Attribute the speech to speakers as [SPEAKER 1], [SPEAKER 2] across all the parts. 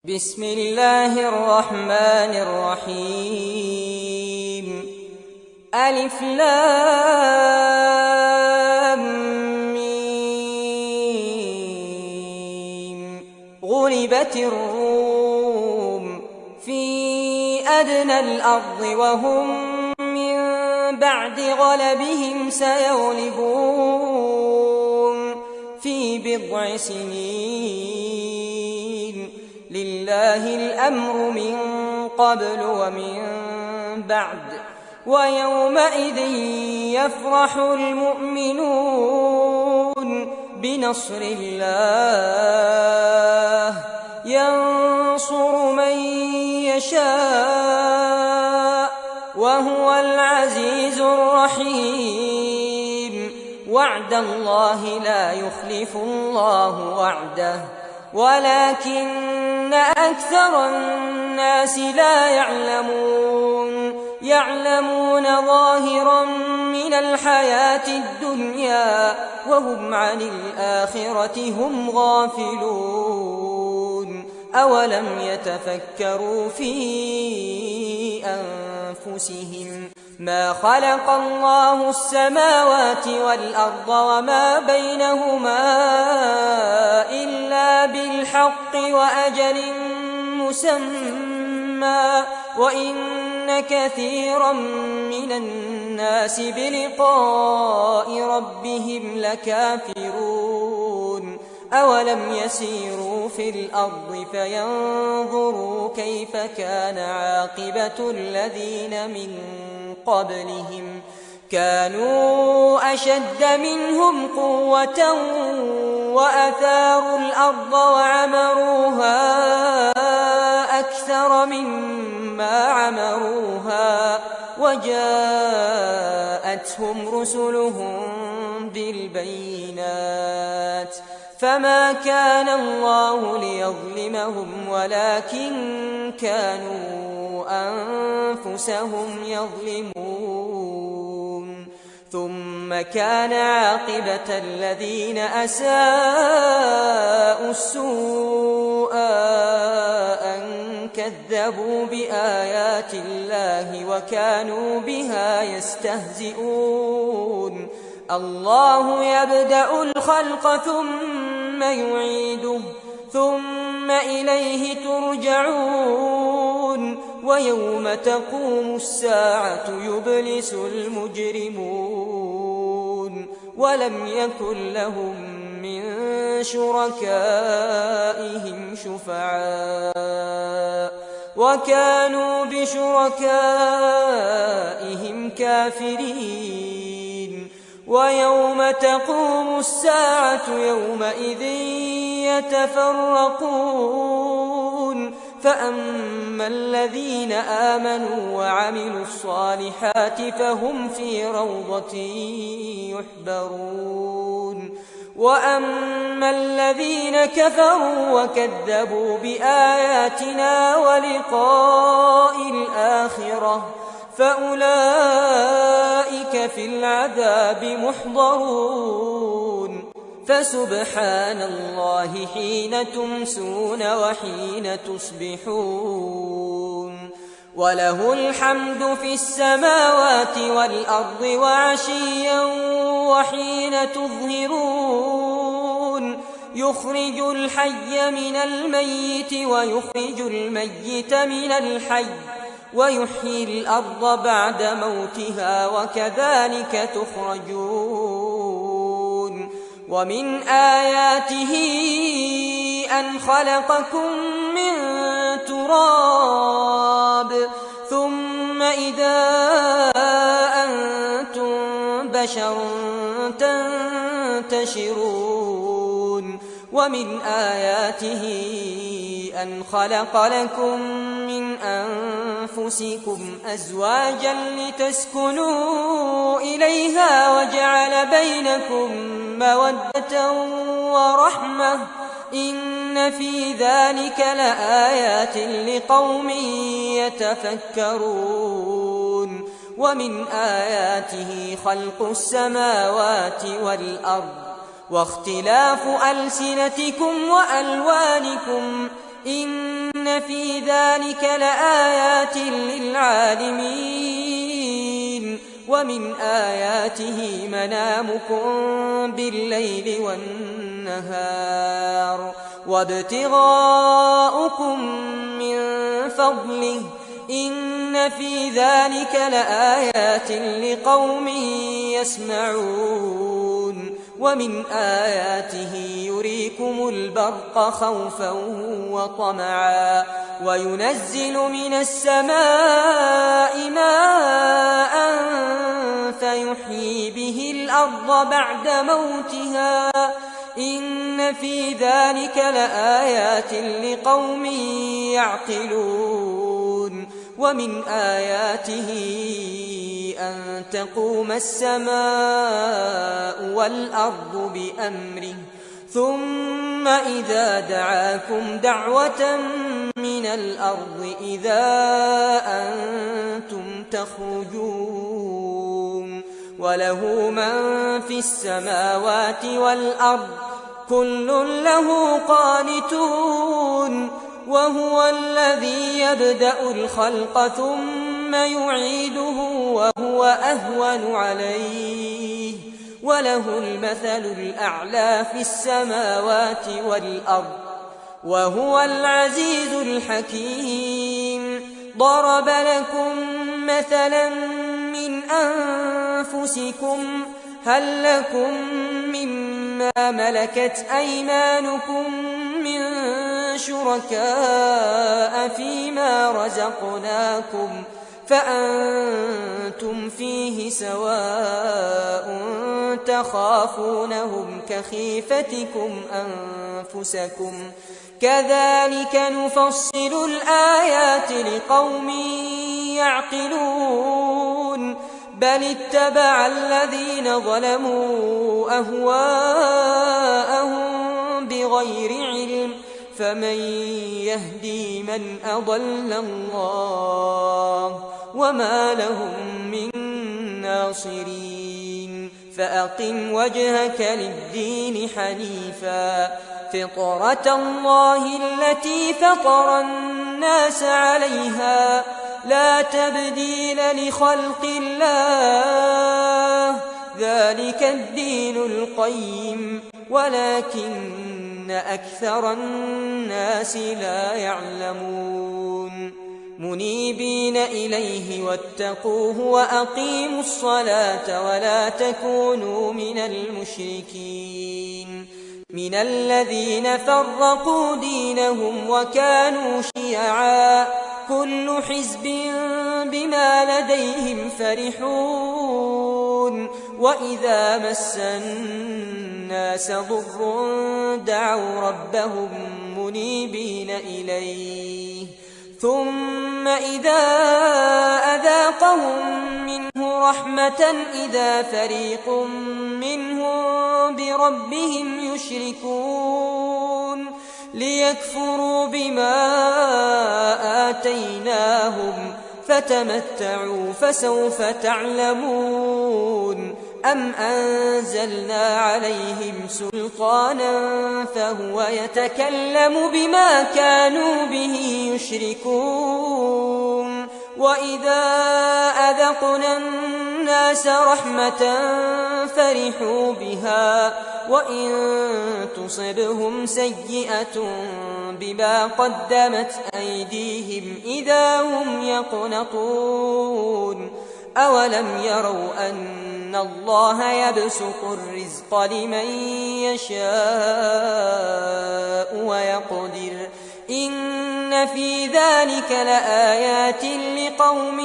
[SPEAKER 1] بسم الله الرحمن الرحيم ألف لام ميم غلبت الروم في أدنى الأرض وهم من بعد غلبهم سيغلبون في بضع سنين لله الأمر من قبل ومن بعد ويومئذ يفرح المؤمنون بنصر الله ينصر من يشاء وهو العزيز الرحيم وعد الله لا يخلف الله وعده ولكن أكثر الناس لا يعلمون ظاهرا من الحياة الدنيا وهم عن الآخرة هم غافلون أولم يتفكروا في أنفسهم ما خلق الله السماوات والأرض وما بينهما إلا بالحق وأجل مسمى وإن كثيرا من الناس بلقاء ربهم لكافرون أولم يسيروا في الأرض فينظروا كيف كان عاقبة الذين من قبلهم كانوا أشد منهم قوة وأثاروا الأرض وعمروها أكثر مما عمروها وجاءتهم رسلهم بالبينات فما كان الله ليظلمهم ولكن كانوا أنفسهم يظلمون ثم كان عاقبة الذين أساءوا السوء أن كذبوا بآيات الله وكانوا بها يستهزئون الله يبدأ الخلق ثم يعيده ثم إليه ترجعون ويوم تقوم الساعة يبلس المجرمون ولم يكن لهم من شركائهم شفعاء وكانوا بشركائهم كافرين ويوم تقوم الساعة يومئذ يتفرقون فأما الذين آمنوا وعملوا الصالحات فهم في روضة يحبرون وأما الذين كفروا وكذبوا بآياتنا ولقاء الآخرة فأولئك في العذاب محضرون فسبحان الله حين تمسون وحين تصبحون وله الحمد في السماوات والأرض وعشيا وحين تظهرون يخرج الحي من الميت ويخرج الميت من الحي ويحيي الأرض بعد موتها وكذلك تخرجون ومن آياته أن خلقكم من تراب ثم إذا أنتم بشر تنتشرون ومن آياته أن خلق لكم من أنفسكم أزواجا لتسكنوا إليها وجعل بينكم مودة ورحمة إن في ذلك لآيات لقوم يتفكرون ومن آياته خلق السماوات والأرض واختلاف ألسنتكم وألوانكم إن إن في ذلك لآيات للعالمين ومن آياته منامكم بالليل والنهار وابتغاؤكم من فضله إن في ذلك لآيات لقوم يسمعون ومن آياته يريكم البرق خوفا وطمعا وينزل من السماء ماء فيحيي به الأرض بعد موتها إن في ذلك لآيات لقوم يعقلون ومن آياته أن تقوم السماء والأرض بأمره ثم إذا دعاكم دعوة من الأرض إذا أنتم تخرجون وله من في السماوات والأرض كل له قانتون وهو الذي يبدأ الخلق ثم يعيده وهو أهون عليه وله المثل الأعلى في السماوات والأرض وهو العزيز الحكيم ضرب لكم مثلا من أنفسكم هل لكم مما ملكت أيمانكم من شركاء فيما رزقناكم فأنتم فيه سواء تخافونهم كخيفتكم أنفسكم كذلك نفصل الآيات لقوم يعقلون بل اتبع الذين ظلموا أهواءهم بغير علم فمن يهدي من أضل الله وما لهم من ناصرين فأقم وجهك للدين حنيفا فطرة الله التي فطر الناس عليها لا تبديل لخلق الله ذلك الدين القيم ولكن أكثر الناس لا يعلمون منيبين إليه واتقوه وأقيموا الصلاة ولا تكونوا من المشركين من الذين فرقوا دينهم وكانوا شيعا كل حزب بما لديهم فرحون وإذا مس الناس ضر دعوا ربهم منيبين إليه ثم إذا أذاقهم منه رحمة إذا فريق منهم بربهم يشركون ليكفروا بما آتيناهم فتمتعوا فسوف تعلمون أم أنزلنا عليهم سلطانا فهو يتكلم بما كانوا به يشركون وإذا أذقنا الناس رحمة فرحوا بها وإن تصبهم سيئة بما قدمت أيديهم إذا هم يقنطون أولم يروا أن الله يبسط الرزق لمن يشاء ويقدر إن في ذلك لآيات لقوم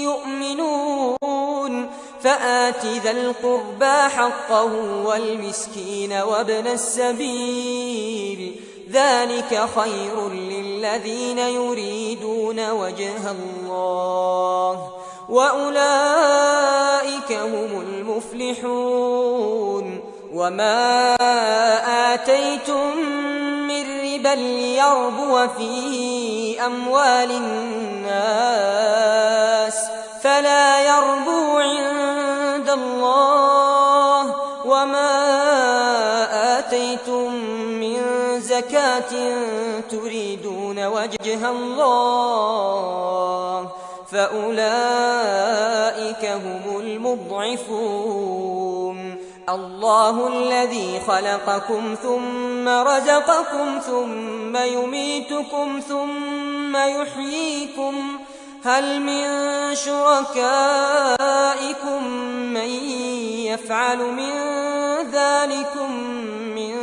[SPEAKER 1] يؤمنون فآت ذا القربى حقه والمسكين وابن السبيل ذلك خير للذين يريدون وجه الله وأولئك هم المفلحون وما آتيتم من ربا ليربو في أموال الناس فلا يربو عند الله وما آتيتم من زكاة تريدون وجه الله فأولئك هم المضعفون. الله الذي خلقكم ثم رزقكم ثم يميتكم ثم يحييكم هل من شركائكم من يفعل من ذلكم من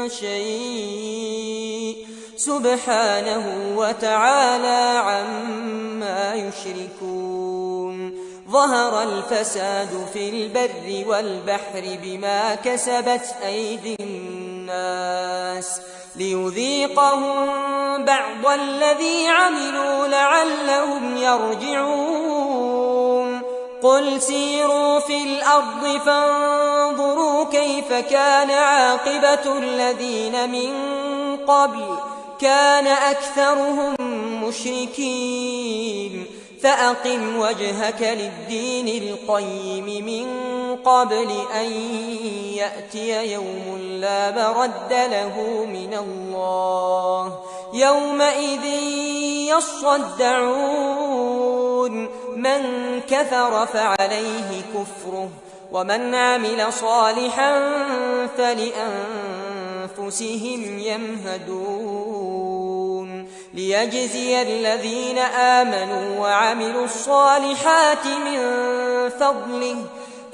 [SPEAKER 1] شيء سبحانه وتعالى عما يشركون. ظهر الفساد في البر والبحر بما كسبت أيدي الناس ليذيقهم بعض الذي عملوا لعلهم يرجعون. قل سيروا في الأرض فانظروا كيف كان عاقبة الذين من قبل كان أكثرهم مشركين. فأقم وجهك للدين القيم من قبل أن يأتي يوم لا مرد له من الله يومئذ يصدعون. من كفر فعليه كفره ومن عمل صالحا فلأنفسهم يمهدون. ليجزي الذين آمنوا وعملوا الصالحات من فضله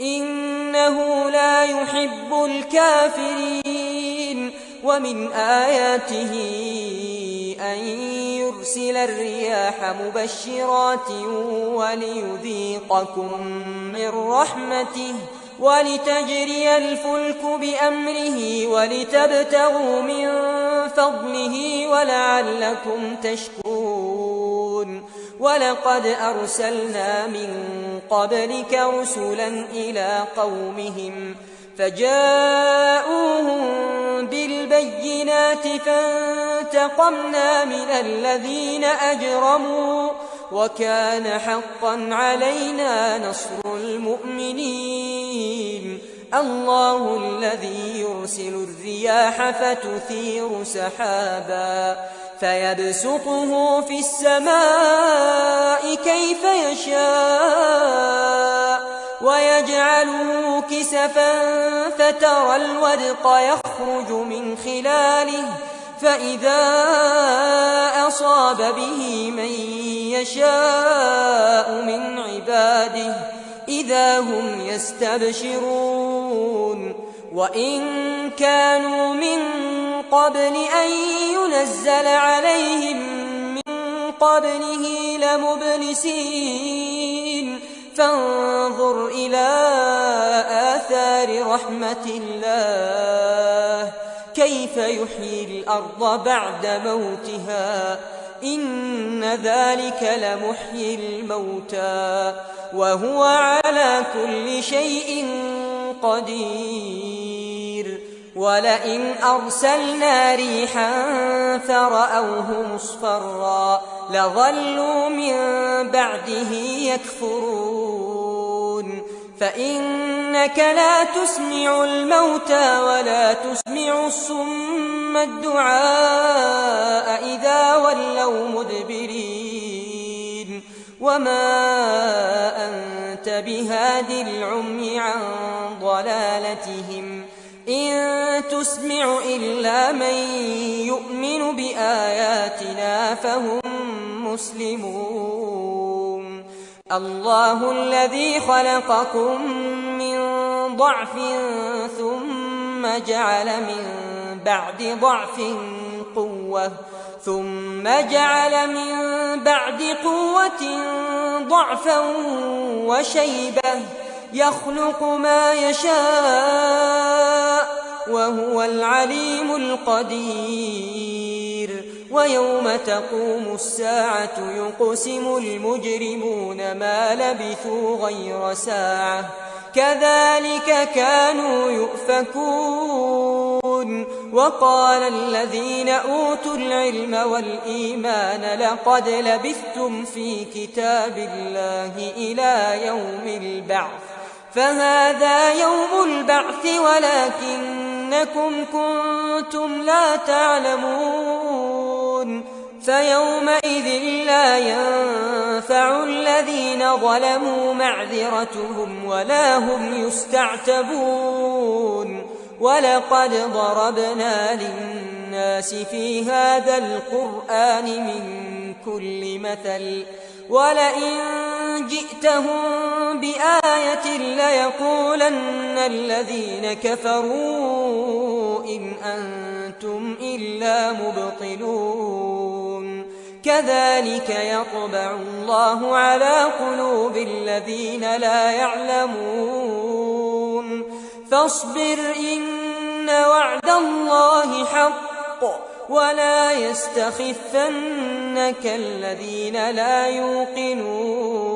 [SPEAKER 1] إنه لا يحب الكافرين. ومن آياته أن يرسل الرياح مبشرات وليذيقكم من رحمته ولتجري الفلك بأمره ولتبتغوا من فضله ولعلكم تشكرون. ولقد أرسلنا من قبلك رسلا إلى قومهم فجاءوهم بالبينات فانتقمنا من الذين أجرموا وكان حقا علينا نصر المؤمنين. الله الذي يرسل الرياح فتثير سحابا فيبسطه في السماء كيف يشاء ويجعله كسفا فترى الودق يخرج من خلاله فإذا أصاب به من يشاء من عباده إذا هم يستبشرون. وإن كانوا من قبل أن ينزل عليهم من قبله لمبلسين. فانظر إلى آثار رحمة الله كيف يحيي الأرض بعد موتها إن ذلك لمحيي الموتى وهو على كل شيء قدير. ولئن أرسلنا ريحا فرأوه مصفرا لظلوا من بعده يكفرون. فإنك لا تسمع الموتى ولا تسمع الصم الدعاء إذا ولوا مدبرين. وما أنت بهاد العمي عن ضلالتهم إن تسمع إلا من يؤمن بآياتنا فهم مسلمون. الله الذي خلقكم من ضعف ثم جعل من بعد ضعف قوة ثم جعل من بعد قوة ضعفا وشيبة يخلق ما يشاء وهو العليم القدير. ويوم تقوم الساعة يقسم المجرمون ما لبثوا غير ساعة كذلك كانوا يؤفكون. وقال الذين أوتوا العلم والإيمان لقد لبثتم في كتاب الله إلى يوم البعث فهذا يوم البعث ولكنكم كنتم لا تعلمون. فيومئذ لا ينفع الذين ظلموا معذرتهم ولا هم يستعتبون ولقد ضربنا للناس في هذا القرآن من كل مثل ولئن جئتهم بآية ليقولن الذين كفروا إن أنتم إلا مبطلون كذلك يطبع الله على قلوب الذين لا يعلمون فاصبر إن وعد الله حق ولا يستخفنك الذين لا يوقنون